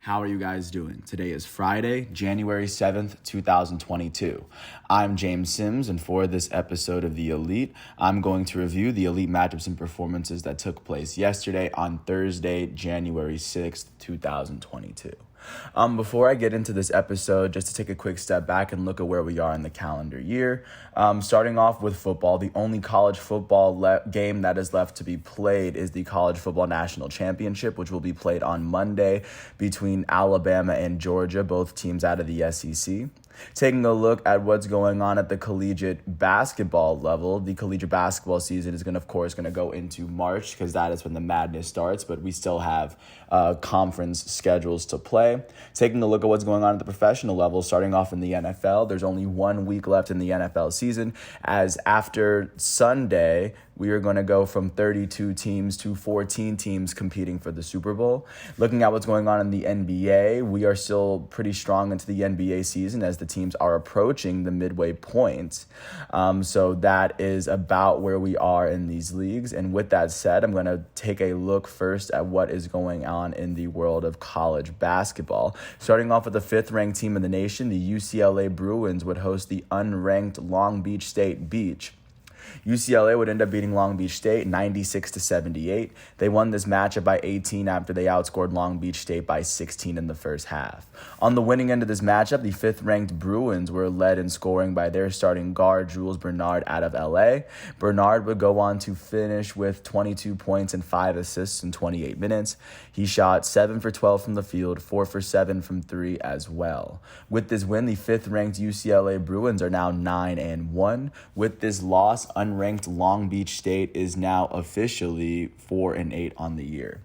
How are you guys doing? Today is Friday, January 7th, 2022. I'm James Sims, and for this episode of The Elite, I'm going to review the Elite matchups and performances that took place yesterday on Thursday, January 6th, 2022. Before I get into this episode, just to take a quick step back and look at where we are in the calendar year. Starting off with football, the only college football game that is left to be played is the College Football National Championship, which will be played on Monday between Alabama and Georgia, both teams out of the SEC. Taking a look at what's going on at the collegiate basketball level, the collegiate basketball season is going to go into March because that is when the madness starts, but we still have conference schedules to play. Taking a look at what's going on at the professional level, starting off in the NFL, there's only 1 week left in the NFL season, as after Sunday, we are going to go from 32 teams to 14 teams competing for the Super Bowl. Looking at what's going on in the NBA, we are still pretty strong into the NBA season as the teams are approaching the midway point. So that is about where we are in these leagues. And with that said, I'm going to take a look first at what is going on in the world of college basketball. Starting off with the 5th-ranked team in the nation, the UCLA Bruins would host the unranked Long Beach State Beach. UCLA would end up beating Long Beach State 96-78. They won this matchup by 18 after they outscored Long Beach State by 16 in the first half. On the winning end of this matchup, the 5th-ranked Bruins were led in scoring by their starting guard, Jules Bernard, out of LA. Bernard would go on to finish with 22 points and 5 assists in 28 minutes. He shot 7 for 12 from the field, 4 for 7 from 3 as well. With this win, the 5th-ranked UCLA Bruins are now 9-1. With this loss, unranked Long Beach State is now officially 4-8 on the year.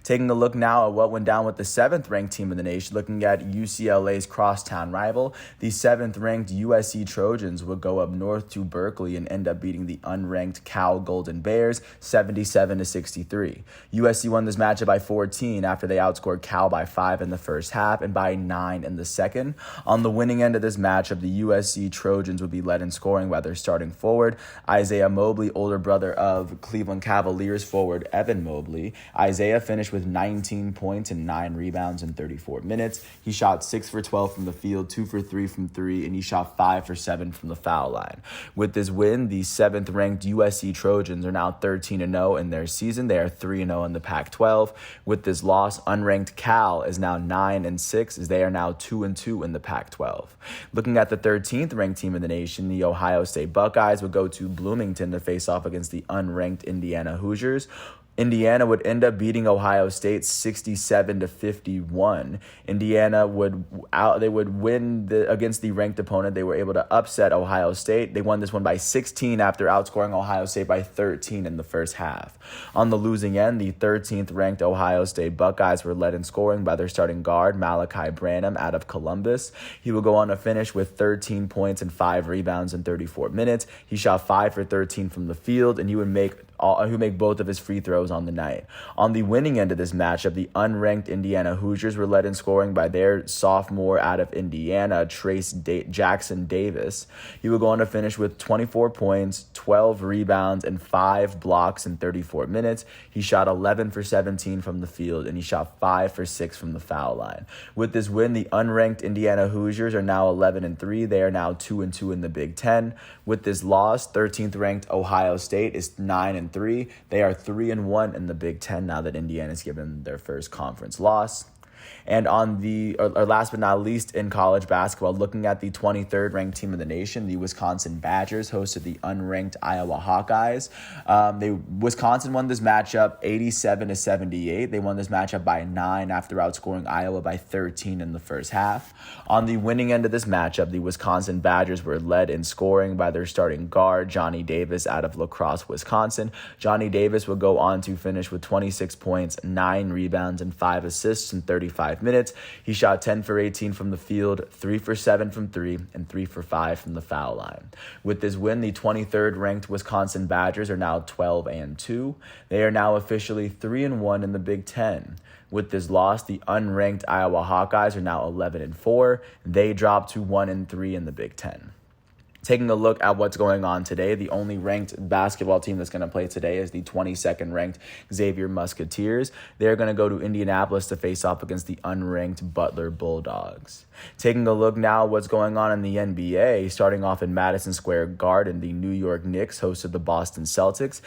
Taking a look now at what went down with the 7th-ranked team in the nation, looking at UCLA's crosstown rival, the 7th-ranked USC Trojans would go up north to Berkeley and end up beating the unranked Cal Golden Bears 77-63. USC won this matchup by 14 after they outscored Cal by 5 in the first half and by 9 in the second. On the winning end of this matchup, the USC Trojans would be led in scoring by their starting forward, Isaiah Mobley, older brother of Cleveland Cavaliers forward Evan Mobley. Isaiah finished with 19 points and 9 rebounds in 34 minutes. He shot 6 for 12 from the field, 2 for 3 from 3, and he shot 5 for 7 from the foul line. With this win, the 7th-ranked USC Trojans are now 13-0 in their season. They are 3-0 in the Pac-12. With this loss, unranked Cal is now 9-6, as they are now 2-2 in the Pac-12. Looking at the 13th-ranked team in the nation, the Ohio State Buckeyes would go to Bloomington to face off against the unranked Indiana Hoosiers. Indiana would end up beating Ohio State 67-51. Indiana would win against the ranked opponent. They were able to upset Ohio State. They won this one by 16 after outscoring Ohio State by 13 in the first half. On the losing end, the 13th-ranked Ohio State Buckeyes were led in scoring by their starting guard, Malachi Branham, out of Columbus. He would go on to finish with 13 points and 5 rebounds in 34 minutes. He shot 5 for 13 from the field, and he would make both of his free throws on the night. On the winning end of this matchup, the unranked Indiana Hoosiers were led in scoring by their sophomore out of Indiana, Jackson Davis. He would go on to finish with 24 points, 12 rebounds, and 5 blocks in 34 minutes. He shot 11 for 17 from the field, and he shot 5 for 6 from the foul line. With this win, the unranked Indiana Hoosiers are now 11-3. They are now 2-2 in the Big Ten. With this loss, 13th-ranked Ohio State is 9-3. They are 3-1 in the Big Ten now that Indiana's given their first conference loss. And on last but not least in college basketball, looking at the 23rd-ranked team in the nation, the Wisconsin Badgers hosted the unranked Iowa Hawkeyes. Wisconsin won this matchup 87-78. They won this matchup by 9 after outscoring Iowa by 13 in the first half. On the winning end of this matchup, the Wisconsin Badgers were led in scoring by their starting guard, Johnny Davis, out of La Crosse, Wisconsin. Johnny Davis would go on to finish with 26 points, 9 rebounds, and 5 assists in 35 minutes. He shot 10 for 18 from the field, 3 for 7 from 3, and 3 for 5 from the foul line. With this win, the 23rd-ranked Wisconsin Badgers are now 12-2. They are now officially 3-1 in the Big Ten. With this loss, the unranked Iowa Hawkeyes are now 11-4. They dropped to 1-3 in the Big Ten. Taking a look at what's going on today, the only ranked basketball team that's going to play today is the 22nd ranked Xavier Musketeers. They're going to go to Indianapolis to face off against the unranked Butler Bulldogs. Taking a look now at what's going on in the NBA, starting off in Madison Square Garden, the New York Knicks hosted the Boston Celtics.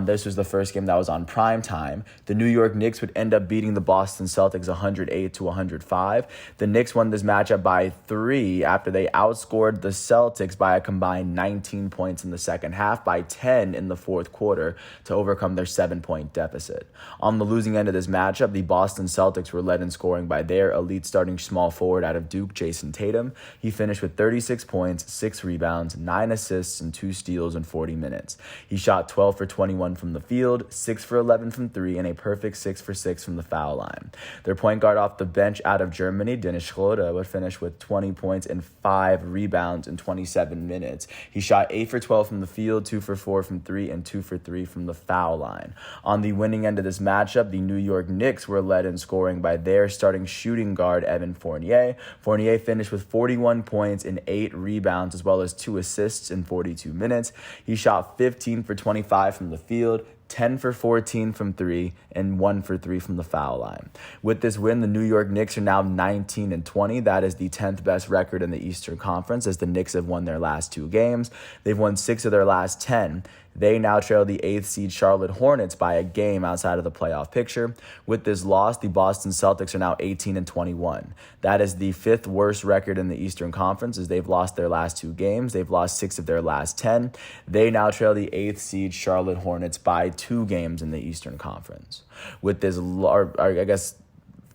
This was the first game that was on prime time. The New York Knicks would end up beating the Boston Celtics 108-105. The Knicks won this matchup by 3 after they outscored the Celtics by a combined 19 points in the second half, by 10 in the fourth quarter to overcome their 7-point deficit. On the losing end of this matchup, the Boston Celtics were led in scoring by their elite starting small forward out of Duke, Jason Tatum. He finished with 36 points, 6 rebounds, 9 assists, and 2 steals in 40 minutes. He shot 12 for 21 from the field, 6 for 11 from 3, and a perfect 6 for 6 from the foul line. Their point guard off the bench out of Germany, Dennis Schröder, would finish with 20 points and 5 rebounds in 27 minutes. He shot 8 for 12 from the field, 2 for 4 from 3, and 2 for 3 from the foul line. On the winning end of this matchup, the New York Knicks were led in scoring by their starting shooting guard, Evan Fournier. Fournier finished with 41 points and 8 rebounds, as well as 2 assists in 42 minutes. He shot 15 for 25 from the field, 10 for 14 from 3, and 1 for 3 from the foul line. With this win, the New York Knicks are now 19-20. That is the 10th best record in the Eastern Conference, as the Knicks have won their last 2 games. They've won 6 of their last 10. They now trail the 8th seed Charlotte Hornets by a game outside of the playoff picture. With this loss, the Boston Celtics are now 18-21. That is the 5th worst record in the Eastern Conference, as they've lost their last 2 games. They've lost 6 of their last 10. They now trail the 8th seed Charlotte Hornets by 2 games in the Eastern Conference. With this,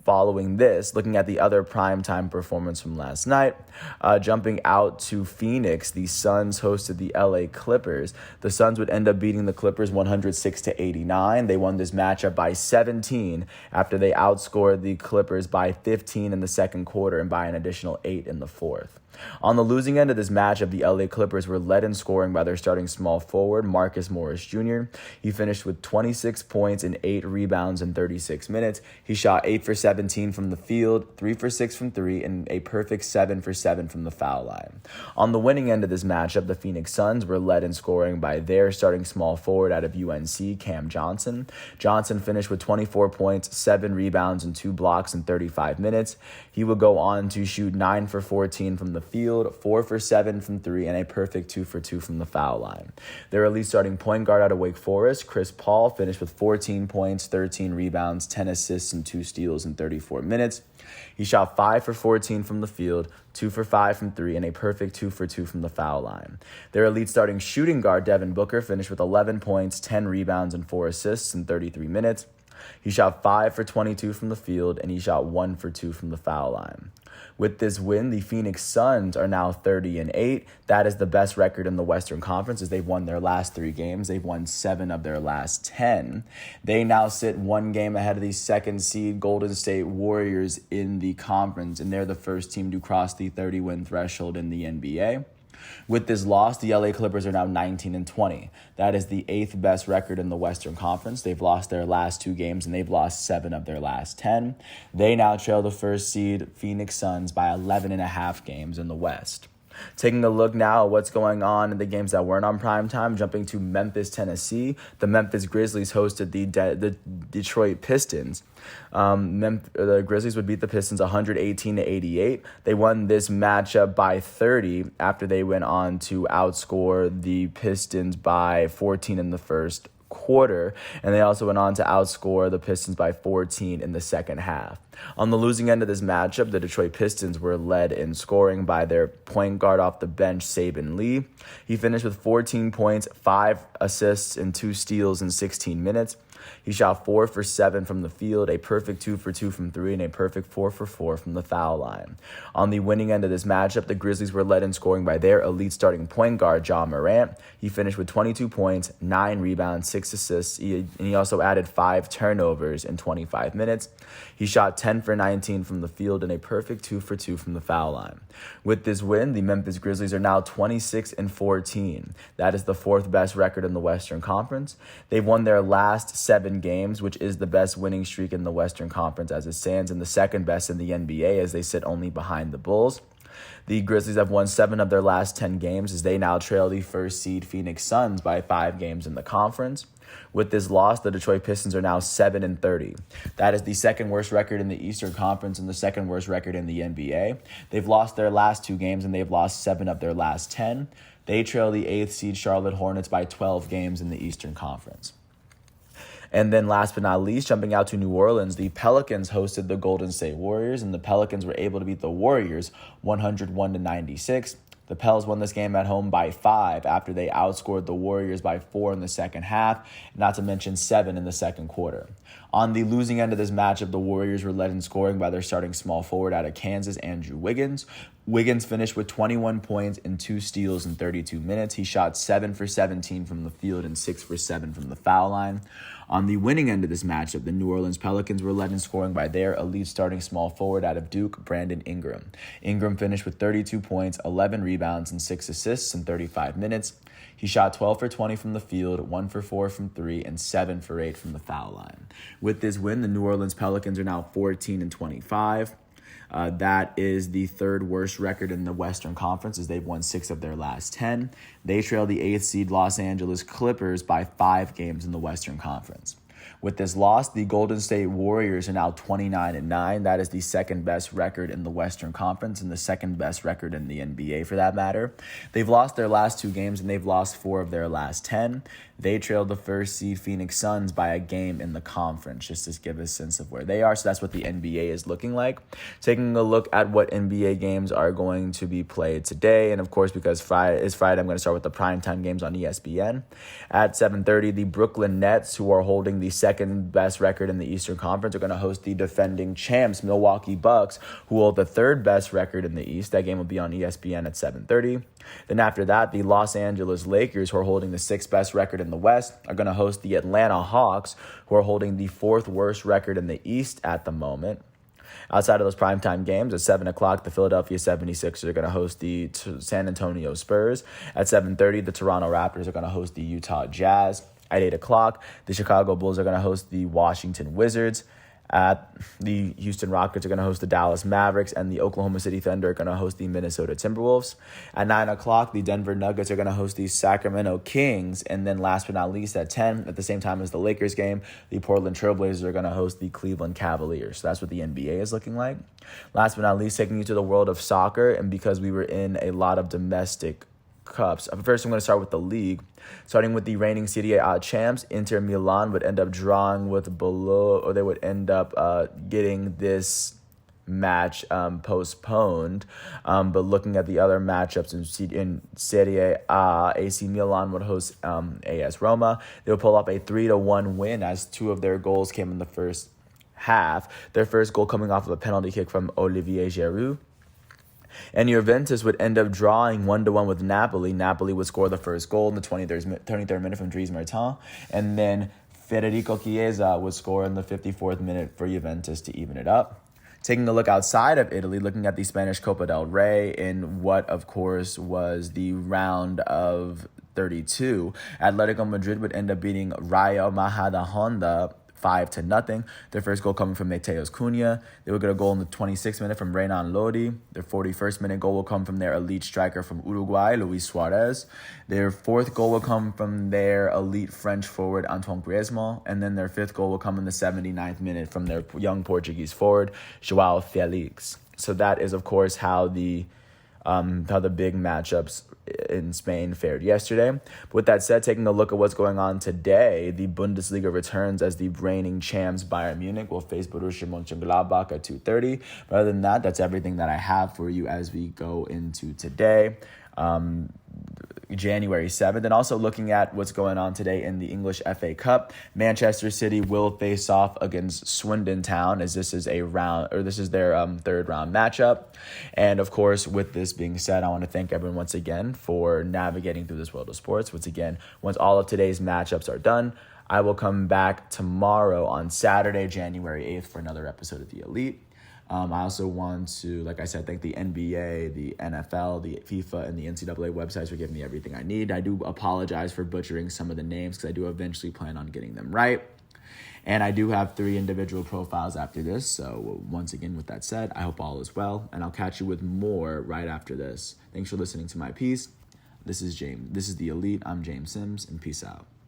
following this, looking at the other primetime performance from last night, jumping out to Phoenix, the Suns hosted the LA Clippers. The Suns would end up beating the Clippers 106-89. They won this matchup by 17 after they outscored the Clippers by 15 in the second quarter and by an additional 8 in the fourth. On the losing end of this matchup, the LA Clippers were led in scoring by their starting small forward, Marcus Morris Jr. He finished with 26 points and 8 rebounds in 36 minutes. He shot 8 for 17 from the field, 3 for 6 from 3, and a perfect 7 for 7 from the foul line. On the winning end of this matchup, the Phoenix Suns were led in scoring by their starting small forward out of UNC, Cam Johnson. Johnson finished with 24 points, 7 rebounds, and 2 blocks in 35 minutes. He would go on to shoot 9 for 14 from the field, 4 for 7 from 3, and a perfect 2 for 2 from the foul line. Their elite starting point guard out of Wake Forest, Chris Paul, finished with 14 points, 13 rebounds, 10 assists, and 2 steals in 34 minutes. He shot 5 for 14 from the field, 2 for 5 from 3, and a perfect 2 for 2 from the foul line. Their elite starting shooting guard, Devin Booker, finished with 11 points, 10 rebounds, and 4 assists in 33 minutes. He shot 5 for 22 from the field, and he shot 1 for 2 from the foul line. With this win, the Phoenix Suns are now 30-8. That is the best record in the Western Conference, as they've won their last 3 games. They've won 7 of their last 10. They now sit 1 game ahead of the 2nd seed Golden State Warriors in the conference, and they're the first team to cross the 30-win threshold in the NBA. With this loss, the LA Clippers are now 19-20. That is the 8th best record in the Western Conference. They've lost their last 2 games, and they've lost 7 of their last 10. They now trail the first seed Phoenix Suns by 11.5 games in the West. Taking a look now at what's going on in the games that weren't on primetime, jumping to Memphis, Tennessee. The Memphis Grizzlies hosted the Detroit Pistons. The Grizzlies would beat the Pistons 118-88. They won this matchup by 30 after they went on to outscore the Pistons by 14 in the first quarter, and they also went on to outscore the Pistons by 14 in the second half. On the losing end of this matchup, the Detroit Pistons were led in scoring by their point guard off the bench, Saben Lee. He finished with 14 points, 5 assists, and 2 steals in 16 minutes. He shot 4 for 7 from the field, a perfect 2 for 2 from 3, and a perfect 4 for 4 from the foul line. On the winning end of this matchup, the Grizzlies were led in scoring by their elite starting point guard, Ja Morant. He finished with 22 points, 9 rebounds, 6 assists, and he also added 5 turnovers in 25 minutes. He shot 10 for 19 from the field and a perfect 2 for 2 from the foul line. With this win, the Memphis Grizzlies are now 26-14. That is the 4th best record in the Western Conference. They've won their last 7 games, which is the best winning streak in the Western Conference as it stands, and the 2nd best in the NBA, as they sit only behind the Bulls. The Grizzlies have won 7 of their last 10 games as they now trail the first seed Phoenix Suns by 5 games in the conference. With this loss, the Detroit Pistons are now 7-30. That is the second worst record in the Eastern Conference and the second worst record in the NBA. They've lost their last 2 games and they've lost 7 of their last 10. They trail the 8th seed Charlotte Hornets by 12 games in the Eastern Conference. And then last but not least, jumping out to New Orleans, the Pelicans hosted the Golden State Warriors, and the Pelicans were able to beat the Warriors 101-96. The Pels won this game at home by 5 after they outscored the Warriors by 4 in the second half, not to mention 7 in the second quarter. On the losing end of this matchup, the Warriors were led in scoring by their starting small forward out of Kansas, Andrew Wiggins. Wiggins finished with 21 points and 2 steals in 32 minutes. He shot 7 for 17 from the field and 6 for 7 from the foul line. On the winning end of this matchup, the New Orleans Pelicans were led in scoring by their elite starting small forward out of Duke, Brandon Ingram. Ingram finished with 32 points, 11 rebounds, and 6 assists in 35 minutes. He shot 12 for 20 from the field, 1 for 4 from 3, and 7 for 8 from the foul line. With this win, the New Orleans Pelicans are now 14-25. That is the third worst record in the Western Conference as they've won 6 of their last 10. They trail the 8th seed Los Angeles Clippers by 5 games in the Western Conference. With this loss, the Golden State Warriors are now 29-9. That is the second best record in the Western Conference and the second best record in the NBA for that matter. They've lost their last 2 games and they've lost 4 of their last 10. They trailed the first seed Phoenix Suns by a game in the conference, just to give a sense of where they are. So that's what the NBA is looking like. Taking a look at what NBA games are going to be played today. And of course, because Friday, I'm going to start with the primetime games on ESPN. At 7:30, the Brooklyn Nets, who are holding the second best record in the Eastern Conference, are going to host the defending champs, Milwaukee Bucks, who hold the third best record in the East. That game will be on ESPN at 7:30. Then after that, the Los Angeles Lakers, who are holding the 6th best record in the West, are going to host the Atlanta Hawks, who are holding the 4th worst record in the East at the moment. Outside of those primetime games, at 7 o'clock, the Philadelphia 76ers are going to host the San Antonio Spurs. At 7:30, the Toronto Raptors are going to host the Utah Jazz. At 8 o'clock, the Chicago Bulls are going to host the Washington Wizards. The Houston Rockets are going to host the Dallas Mavericks, and the Oklahoma City Thunder are going to host the Minnesota Timberwolves. At 9 o'clock, the Denver Nuggets are going to host the Sacramento Kings. And then last but not least, at 10, at the same time as the Lakers game, the Portland Trailblazers are going to host the Cleveland Cavaliers. So that's what the NBA is looking like. Last but not least, taking you to the world of soccer, and because we were in a lot of domestic cups. First, I'm going to start with the league. Starting with the reigning Serie A champs, Inter Milan would end up drawing with Bologna, or they would end up getting this match postponed. But looking at the other matchups in Serie A, AC Milan would host AS Roma. They would pull up a 3-1 win as 2 of their goals came in the first half. Their first goal coming off of a penalty kick from Olivier Giroud. And Juventus would end up drawing 1-1 with Napoli. Napoli would score the first goal in the 23rd minute from Dries Mertens. And then Federico Chiesa would score in the 54th minute for Juventus to even it up. Taking a look outside of Italy, looking at the Spanish Copa del Rey in what, of course, was the round of 32. Atletico Madrid would end up beating Rayo Majadahonda 5-0. Their first goal coming from Mateus Cunha. They would get a goal in the 26th minute from Renan Lodi. Their 41st minute goal will come from their elite striker from Uruguay, Luis Suarez. Their 4th goal will come from their elite French forward, Antoine Griezmann. And then their 5th goal will come in the 79th minute from their young Portuguese forward, João Felix. So that is, of course, how the big matchups in Spain fared yesterday. But with that said, taking a look at what's going on today, the Bundesliga returns as the reigning champs Bayern Munich will face Borussia Mönchengladbach at 2:30. But other than that, that's everything that I have for you as we go into today. January 7th, and also looking at what's going on today in the English FA Cup. Manchester City will face off against Swindon Town as this is their third round matchup. And of course, with this being said, I want to thank everyone once again for navigating through this world of sports. Once all of today's matchups are done, I will come back tomorrow on Saturday, January 8th for another episode of The Elite. I also want to, like I said, thank the NBA, the NFL, the FIFA, and the NCAA websites for giving me everything I need. I do apologize for butchering some of the names because I do eventually plan on getting them right. And I do have 3 individual profiles after this. So once again, with that said, I hope all is well, and I'll catch you with more right after this. Thanks for listening to my piece. This is The Elite. I'm James Sims, and peace out.